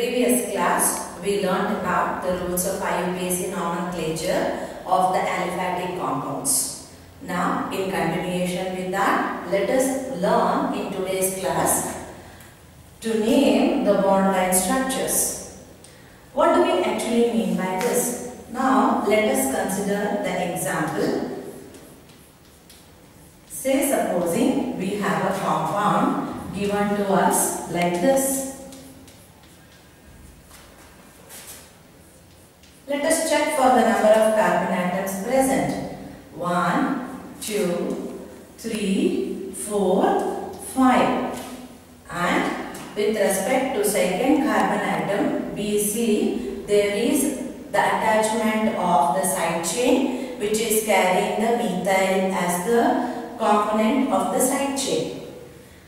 previous class, we learned about the rules of IUPAC nomenclature of the aliphatic compounds. Now, in continuation with that, let us learn in today's class to name the bond line structures. What do we actually mean by this? Now, let us consider the example. Say supposing we have a compound given to us like this. Let us check for the number of carbon atoms present. 1, 2, 3, 4, 5. And with respect to second carbon atom BC, there is the attachment of the side chain which is carrying the methyl as the component of the side chain.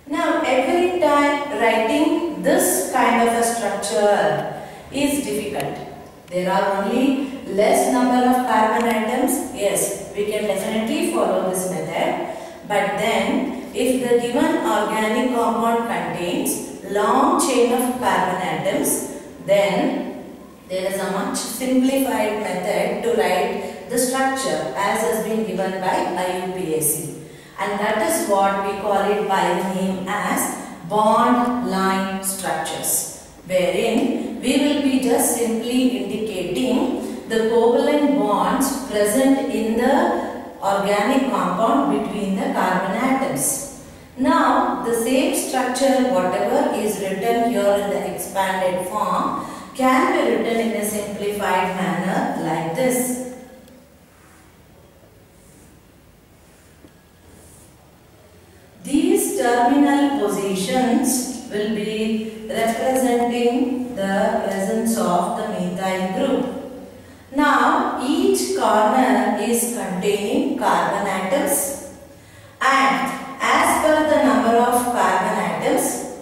Now every time writing this kind of a structure is difficult. There are only less number of carbon atoms. Yes, we can definitely follow this method. But then if the given organic compound contains long chain of carbon atoms, then there is a much simplified method to write the structure as has been given by IUPAC. And that is what we call it by the name as bond line structures, wherein we will be just simply indicating the covalent bonds present in the organic compound between the carbon atoms. Now, the same structure, whatever is written here in the expanded form, can be written in a simplified manner like this. These terminal positions will be representing the presence of the methyl group. Now, each corner is containing carbon atoms, and as per the number of carbon atoms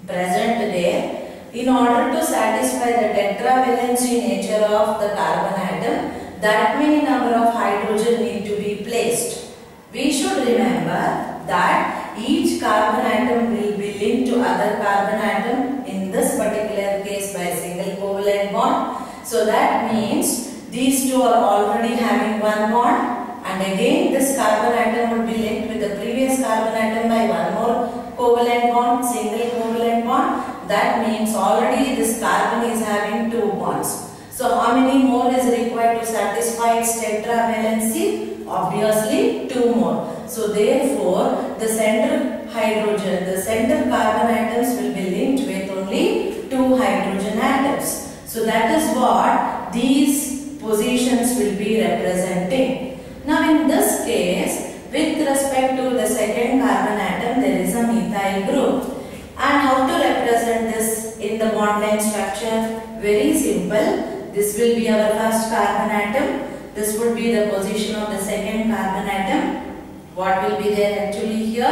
present there, in order to satisfy the tetravalency nature of the carbon atom, that many number of hydrogen need to be placed. We should remember that each carbon atom will be linked to other carbon atom, in this particular case by single covalent bond. So that means these two are already having one bond, and again this carbon atom would be linked with the previous carbon atom by one more covalent bond, single covalent bond. That means already this carbon is having two bonds. So how many more is required to satisfy its tetravalency? Obviously 2 more. So therefore the center hydrogen, the center carbon atoms will be linked with only 2 hydrogen atoms. So that is what these positions will be representing. Now in this case, with respect to the second carbon atom, there is a methyl group. And how to represent this in the bond line structure? Very simple. This will be our first carbon atom. This would be the position of the second carbon atom. What will be there actually here?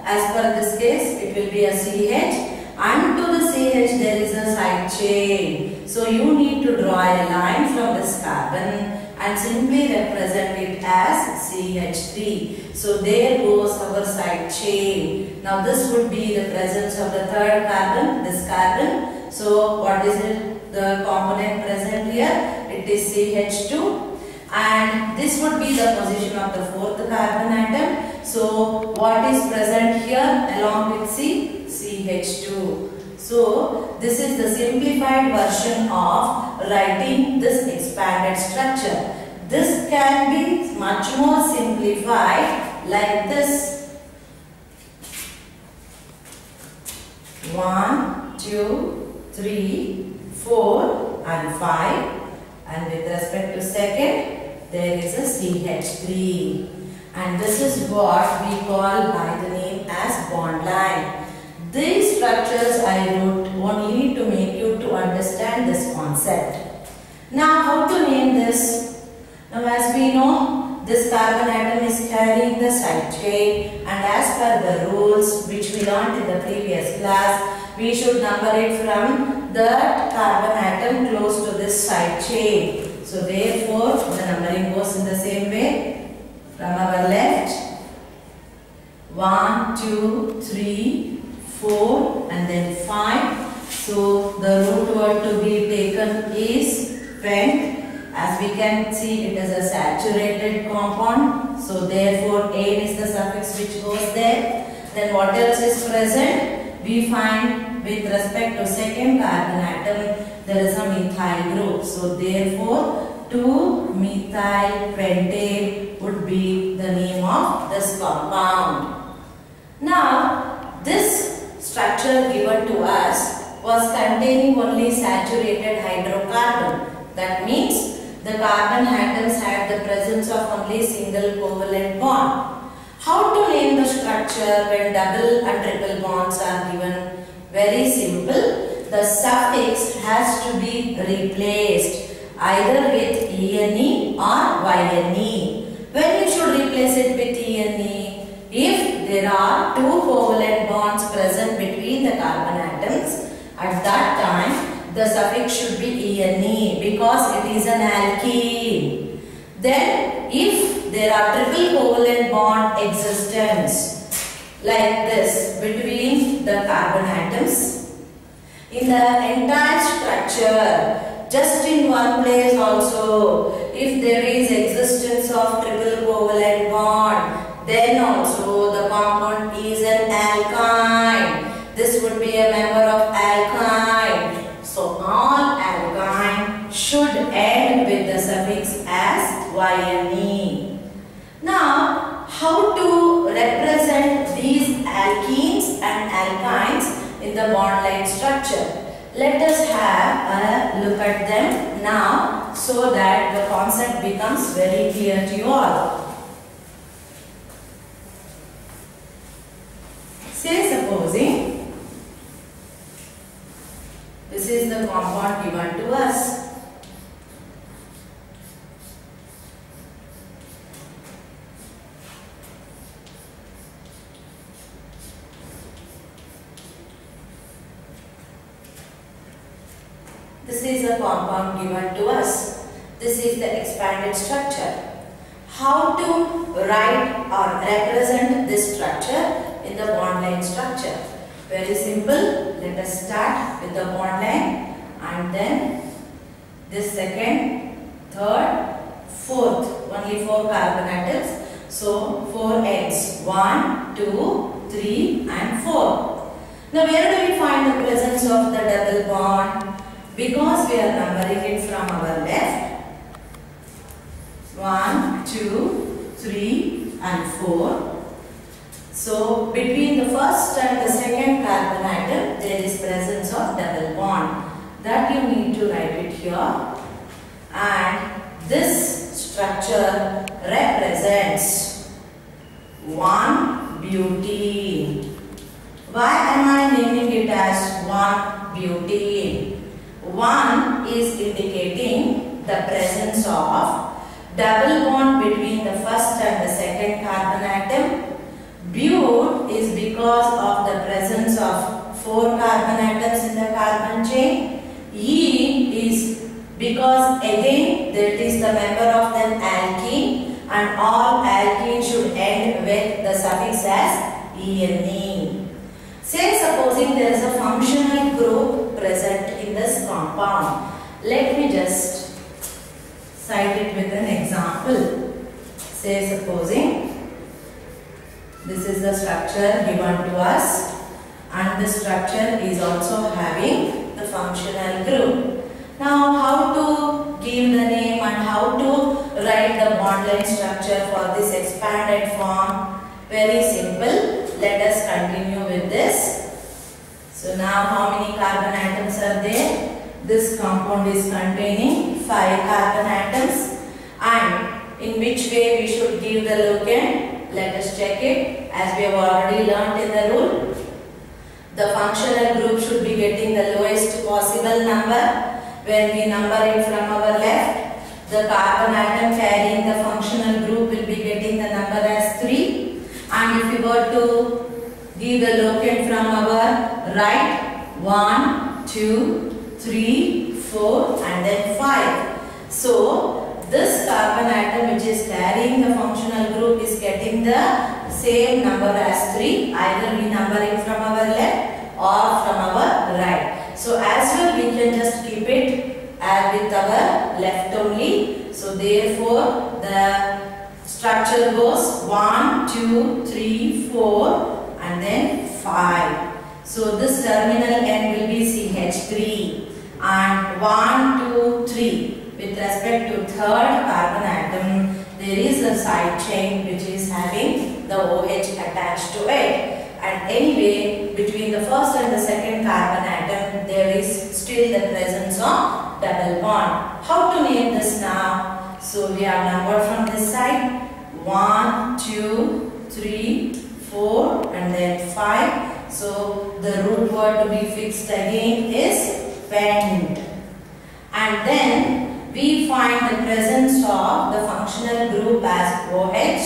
As per this case, it will be a CH. And to the CH there is a side chain. So you need to draw a line from this carbon and simply represent it as CH3. So there goes our side chain. Now this would be the presence of the third carbon, this carbon. So what is it? The component present here? It is CH2. And this would be the position of the fourth carbon atom. So what is present here along with CH2. So this is the simplified version of writing this expanded structure. This can be much more simplified like this. 1, 2, 3, 4 and 5. And with respect to second, there is a CH3. And this is what we call by the name as bond line. These structures I wrote only to make you to understand this concept. Now how to name this? Now as we know, this carbon atom is carrying the side chain, and as per the rules which we learned in the previous class, we should number it from the carbon atom close to this side chain. So therefore the numbering goes in the same way. From our left, 1, 2, 3, 4 and then 5. So the root word to be taken is pent. As we can see, it is a saturated compound. So therefore, "ane" is the suffix which goes there. Then what else is present? We find with respect to second carbon atom, there is a methyl group. So therefore, 2-methyl pentane would be the name of this compound. Now, this structure given to us was containing only saturated hydrocarbon. That means the carbon atoms had the presence of only single covalent bond. How to name the structure when double and triple bonds are given? Very simple. The suffix has to be replaced either with "ene" or "yne". When you should replace it with "ene"? If there are two covalent bonds present between the carbon atoms, at that time the suffix should be "ene" because it is an alkene. Then if there are triple covalent bond existence like this between the carbon atoms, in the entire structure, just in one place also, if there is existence of triple covalent bond, then also the compound is an alkyne. This would be a member of alkyne. So all alkyne should end with the suffix as "yne". Now, how to represent these alkenes and alkynes in the bond line structure? Let us have a look at them now so that the concept becomes very clear to you all. Say supposing this is the compound given to us. This is a compound given to us. This is the expanded structure. How to write or represent this structure in the bond line structure? Very simple. Let us start with the bond line and then this second, third, fourth. Only 4 carbon atoms. So 4 ends. 1, 2, 3 and 4. Now where do we find the presence of the double bond? Because we are numbering it from our left, 1, 2, 3 and 4. So between the first and the second carbon atom, there is presence of double bond. That you need to write it here. And this structure represents 1-butene. Why am I naming it as 1-butene? 1 is indicating the presence of double bond between the first and the second carbon atom. But is because of the presence of 4 carbon atoms in the carbon chain. E is because again that is the member of an alkene and all alkenes should end with the suffix as "ene". Say supposing there is a functional group present in this compound. Let me just cite it with an example. Say supposing this is the structure given to us and this structure is also having the functional group. Now how to give the name and how to write the bond line structure for this expanded form? Very simple. Let us continue with this. So now how many carbon atoms are there? This compound is containing 5 carbon atoms. And in which way we should give the locant? Let us check it as we have already learnt in the rule. The functional group should be getting the lowest possible number. When we number it from our left, the carbon atom carrying the functional group will be getting the number as 3. And if we were to give the locant from our right, 1, 2, 3, 4 and then 5. So this carbon atom which is carrying the functional group is getting the same number as 3. Either we number it from our left or from our right. So as you are just keep it as with our left only. So therefore the structure goes 1, 2, 3, 4 and then 5. So this terminal end will be CH3 and 1, 2, 3. With respect to third carbon atom, there is a side chain which is having the OH attached to it. And anyway, between the first and the second carbon atom, there is still the presence of double bond. How to name this now? So we have numbered from this side 1, 2, 3, 4 and then 5. So the root word to be fixed again is pent. And then we find the presence of the functional group as OH.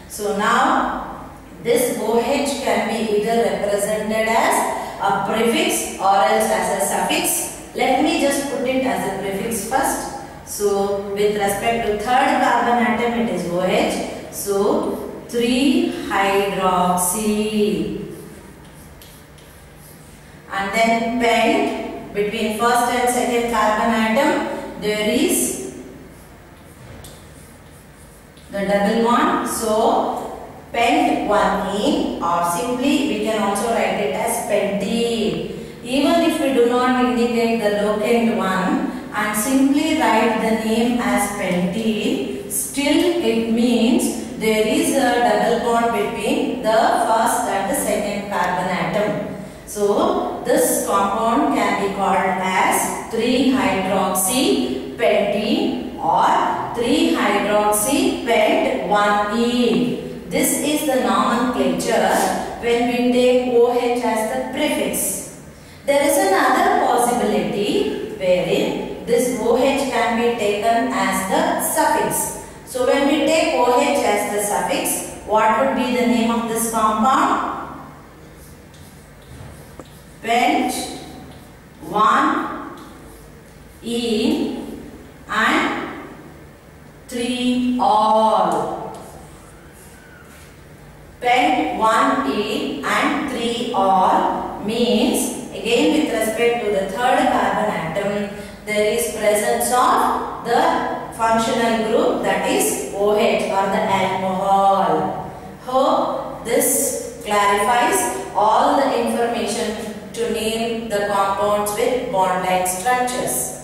So now this OH can be either represented as a prefix or else as a suffix. Let me just put it as a prefix first. So with respect to third carbon atom, it is OH. So 3-hydroxy. And then pent, between first and second carbon atom, there is the double bond. So pent 1-ene, or simply we can also write it as pentene. Even if we do not indicate the locant one and simply write the name as pentene, still it means there is a double bond between the first and the second carbon atom. So this compound can be called as 3-hydroxy pentene or 3-hydroxy pent 1-ene. This is the nomenclature when we take OH as the prefix. There is another possibility wherein this OH can be taken as the suffix. So when we take OH as the suffix, what would be the name of this compound? Pent 1-ene and 3-ol. Pent 1-ene and 3-ol means, again with respect to the third carbon atom, there is presence of the functional group, that is OH or the alcohol. Hope this clarifies all the information to name the compounds with bond-like structures.